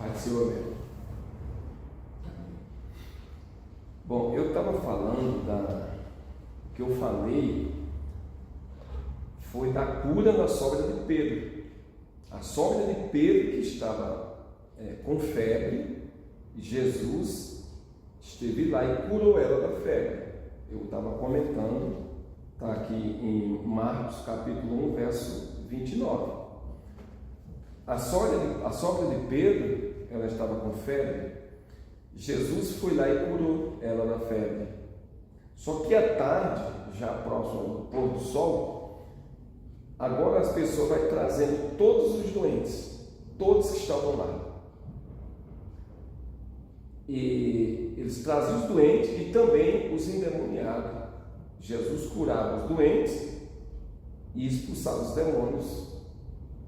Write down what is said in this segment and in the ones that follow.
Pai do Senhor, amém. Bom, eu estava falando o que eu falei foi da cura da sogra de Pedro. A sogra de Pedro que estava com febre, Jesus esteve lá e curou ela da febre. Eu estava comentando, está aqui em Marcos capítulo 1, verso 29. A sogra de Pedro, ela estava com febre. Jesus foi lá e curou ela da febre. Só que à tarde, já próximo do pôr do sol, agora as pessoas vão trazendo todos os doentes, todos que estavam lá. E eles traziam os doentes e também os endemoniados. Jesus curava os doentes e expulsava os demônios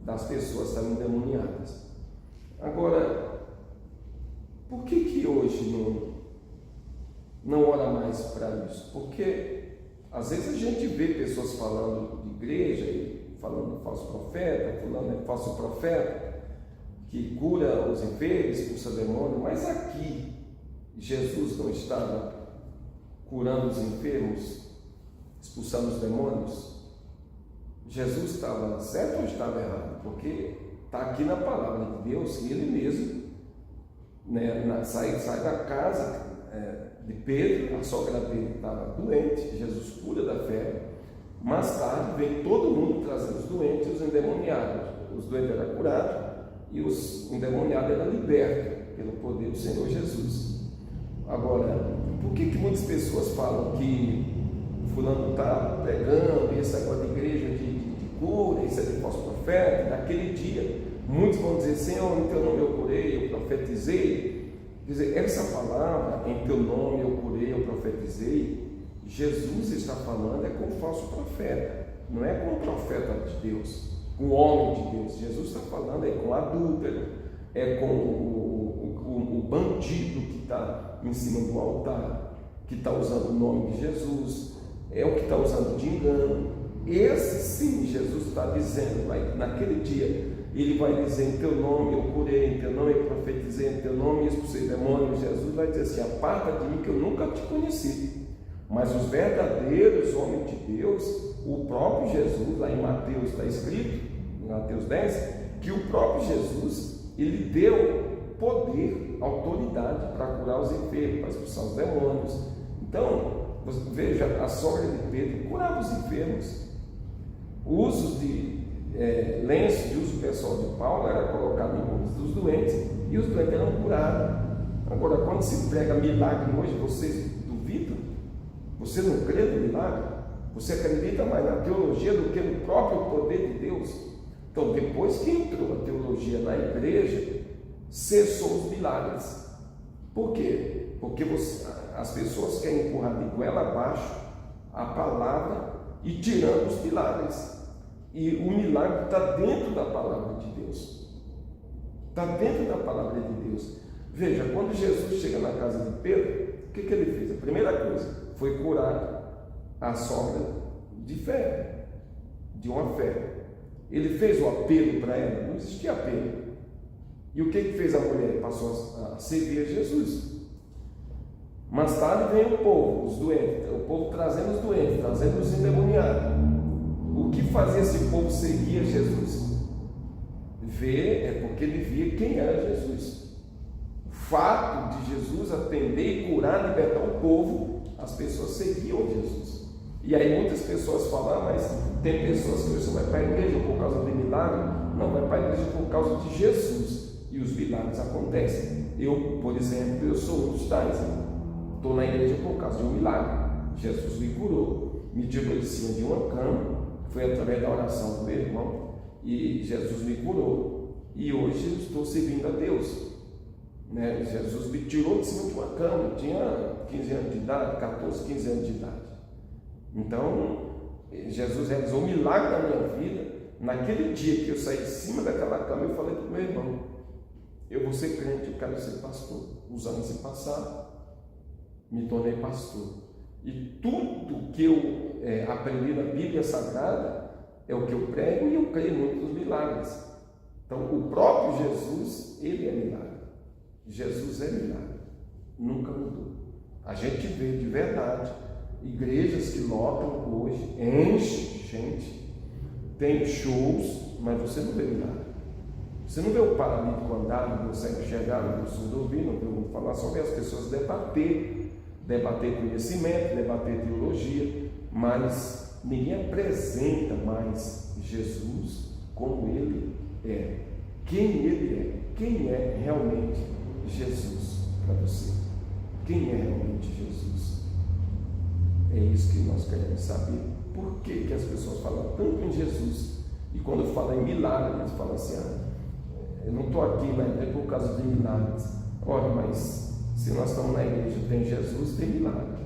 das pessoas que estavam endemoniadas. Agora, por que hoje não ora mais para isso? Porque às vezes a gente vê pessoas falando de igreja e falando de falso profeta, fulano é falso profeta, que cura os enfermos, expulsa demônio, mas aqui Jesus não estava curando os enfermos, expulsando os demônios? Jesus estava certo ou estava errado? Porque está aqui na palavra de Deus que ele mesmo sai da casa de Pedro, a sogra dele estava doente, Jesus cura da febre. Mais tarde vem todo mundo trazendo os doentes e os endemoniados. Os doentes eram curados e os endemoniados eram libertos pelo poder do Senhor Jesus. Agora, por que muitas pessoas falam que fulano está pregando, esse negócio de igreja de cura, isso é de falso profeta? Naquele dia, muitos vão dizer: Senhor, em teu nome eu curei, eu profetizei. Quer dizer, essa palavra, em teu nome eu curei, eu profetizei, Jesus está falando com o falso profeta, não é com o profeta de Deus, com o homem de Deus. Jesus está falando com o adúltero, com o bandido que está em cima do altar, que está usando o nome de Jesus, é o que está usando de engano. Esse sim, Jesus está dizendo, naquele dia, ele vai dizer: em teu nome eu curei, em teu nome eu profetizei, em teu nome eu expulsei demônios. Jesus vai dizer assim: aparta de mim que eu nunca te conheci. Mas os verdadeiros homens de Deus, o próprio Jesus, lá em Mateus está escrito, em Mateus 10, que o próprio Jesus, ele deu poder, autoridade para curar os enfermos, para expulsar os demônios. Então, veja, a sogra de Pedro curava os enfermos. O uso de lenço de uso pessoal de Paulo era colocado em rosto dos doentes e os doentes eram curados. Agora, quando se prega milagre hoje, vocês duvidam? Você não crê no milagre? Você acredita mais na teologia do que no próprio poder de Deus? Então, depois que entrou a teologia na igreja, cessou os milagres. Por quê? Porque as pessoas querem empurrar de goela abaixo a palavra e tirando os milagres. E o milagre está dentro da palavra de Deus. Está dentro da palavra de Deus. Veja, quando Jesus chega na casa de Pedro, o que ele fez? A primeira coisa foi curar a sogra de febre, de uma febre. Ele fez o apelo para ela, não existia apelo. E o que fez a mulher? Passou a servir a Jesus. Mais tarde vem o povo, os doentes, o povo trazendo os doentes, trazendo os endemoniados. O que fazia esse povo seguir a Jesus? Porque ele via quem era Jesus. O fato de Jesus atender e curar, libertar o povo, as pessoas seguiam Jesus. E aí muitas pessoas falam: mas tem pessoas que você vai para a igreja por causa de milagre. Não, vai para a igreja por causa de Jesus. E os milagres acontecem. Eu, por exemplo, eu sou um dos tais. Estou na igreja por causa de um milagre. Jesus me curou, me tirou de cima de uma cama. Foi através da oração do meu irmão e Jesus me curou. E hoje eu estou servindo a Deus. Jesus me tirou de cima de uma cama. Eu tinha 15 anos de idade, 14, 15 anos de idade. Então, Jesus realizou um milagre na minha vida. Naquele dia que eu saí de cima daquela cama, eu falei para o meu irmão: eu vou ser crente, eu quero ser pastor. Os anos se passaram, me tornei pastor. E tudo que eu aprendi na Bíblia Sagrada é o que eu prego, e eu creio muito nos milagres. Então, o próprio Jesus, ele é milagre. Jesus é milagre, nunca mudou. A gente vê de verdade igrejas que lotam hoje, enche de gente, tem shows, mas você não vê milagre. Você não vê o paralítico andar, não consegue enxergar, não consegue ouvir, não vê falar, só vê as pessoas debater conhecimento, debater teologia, mas ninguém apresenta mais Jesus como ele é. Quem ele é? Quem é realmente Jesus para você? Quem é realmente Jesus? É isso que nós queremos saber. Por que as pessoas falam tanto em Jesus? E quando falam em milagre, eles falam assim, eu não estou aqui na igreja por causa de milagres. Olha, mas se nós estamos na igreja, tem Jesus, tem milagre.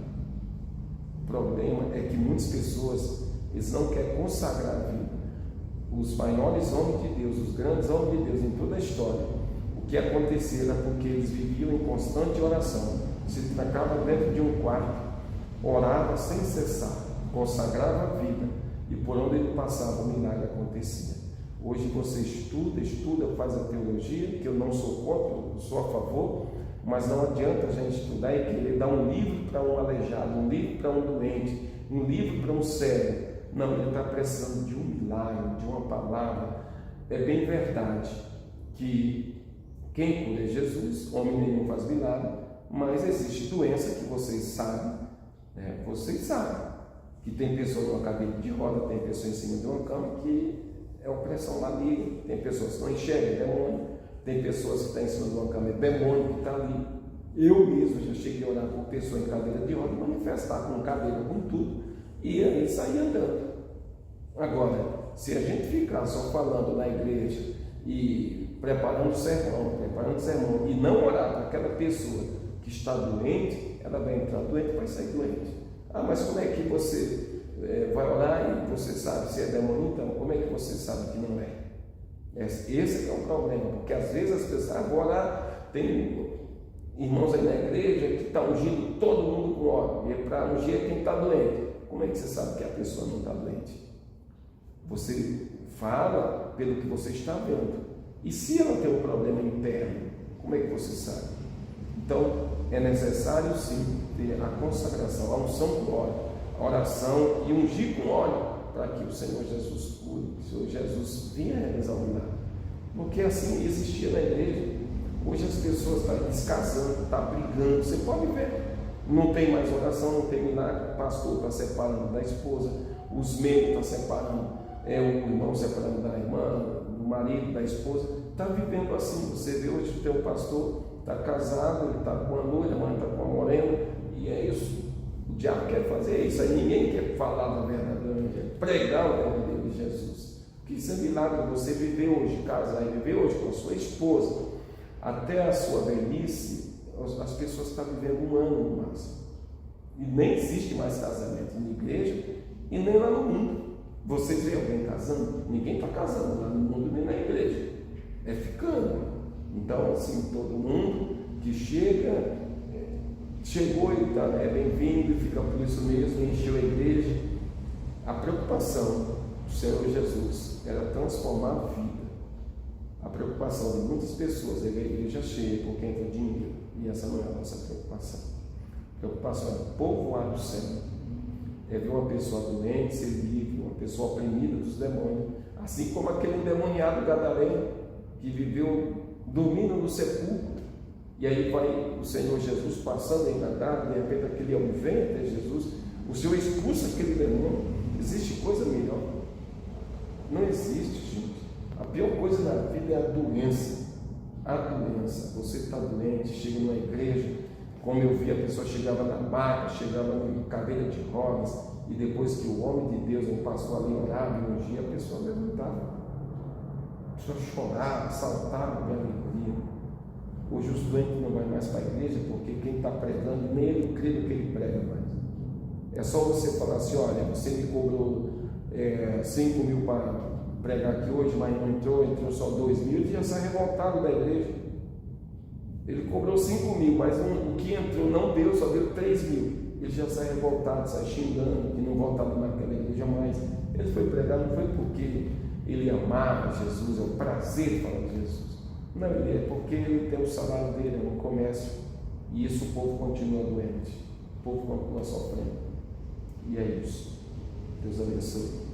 O problema é que muitas pessoas, eles não querem consagrar a vida. Os maiores homens de Deus, os grandes homens de Deus em toda a história, o que aconteceu era porque eles viviam em constante oração, se trancavam dentro de um quarto, orava sem cessar, consagrava a vida, e por onde ele passava o milagre acontecia. Hoje você estuda, faz a teologia, que eu não sou contra, eu sou a favor, mas não adianta a gente estudar e querer dar um livro para um aleijado, um livro para um doente, um livro para um cego. Não, ele está precisando de um milagre, de uma palavra. É bem verdade que quem cura é Jesus, homem nenhum faz milagre, mas existe doença que vocês sabem, que tem pessoa numa cadeira de roda, tem pessoa em cima de uma cama que é opressão maligna, tem pessoas que não enxergam, é demônio, tem pessoas que estão em cima de uma cama, é demônio que está ali. Eu mesmo já cheguei a orar por pessoa em cadeira de roda, manifestar com cadeira, com tudo, e aí sair andando. Agora, se a gente ficar só falando na igreja e preparando sermão e não orar para aquela pessoa que está doente, ela vai entrar doente e vai sair doente. Mas como é que você vai orar e você sabe se é demônio? Então, como é que você sabe que não é? Esse é o problema, porque às vezes as pessoas vão orar, tem irmãos aí na igreja que estão ungindo todo mundo com óleo, e é para ungir quem está doente. Como é que você sabe que a pessoa não está doente? Você fala pelo que você está vendo. E se ela tem um problema interno, como é que você sabe? Então, é necessário sim ter a consagração, a unção com óleo, a oração e ungir com óleo para que o Senhor Jesus cure, que o Senhor Jesus venha realizar o milagre. Porque assim existia na igreja. Hoje as pessoas estão descasando, estão brigando. Você pode ver, não tem mais oração, não tem milagre. O pastor está separando da esposa, os membros estão separando, o irmão separando da irmã, do marido, da esposa. Está vivendo assim. Você vê hoje que tem um pastor, está casado, ele está com uma noiva, a mãe está com uma morena, e é isso. O diabo quer fazer isso. Aí ninguém quer falar da verdadeira, quer pregar o evangelho de Jesus. Porque isso é milagre. Você viver hoje, casar e viver hoje com a sua esposa, até a sua velhice, as pessoas estão vivendo um ano no máximo. E nem existe mais casamento na igreja e nem lá no mundo. Você vê alguém casando? Ninguém está casando lá no mundo nem na igreja. É ficando. Então, assim, todo mundo que chegou e tá, é bem-vindo e fica por isso mesmo, encheu a igreja. A preocupação do Senhor Jesus era transformar a vida. A preocupação de muitas pessoas é ver a igreja cheia porque entra dinheiro, e essa não é a nossa preocupação. A preocupação é povoar o céu, é ver uma pessoa doente ser livre, uma pessoa oprimida dos demônios, assim como aquele endemoniado gadareno que viveu dormindo no sepulcro, e aí vai o Senhor Jesus passando em Gadara, de repente aquele homem vem até Jesus, o Senhor expulsa aquele demônio. Existe coisa melhor? Não existe, gente. A pior coisa na vida é a doença. A doença. Você está doente, chega numa igreja, como eu vi, a pessoa chegava na maca, chegava na cadeira de rodas, e depois que o homem de Deus, um pastor ali orava e ungia, a pessoa levantava. A pessoa chorava, saltava de alegria. Hoje os doentes não vão mais para a igreja, porque quem está pregando, nem ele crê no que ele prega mais. É só você falar assim, olha, você me cobrou 5 mil para pregar aqui hoje, mas não entrou só 2 mil, ele já sai revoltado da igreja. Ele cobrou 5 mil, mas o que entrou não deu, só deu 3 mil. Ele já sai revoltado, sai xingando, que não voltava naquela igreja mais. Ele foi pregar, não foi porque ele amava Jesus, é o prazer de falar de Jesus. Não, é porque ele tem o salário dele, é um comércio. E isso o povo continua doente. O povo continua sofrendo. E é isso. Deus abençoe.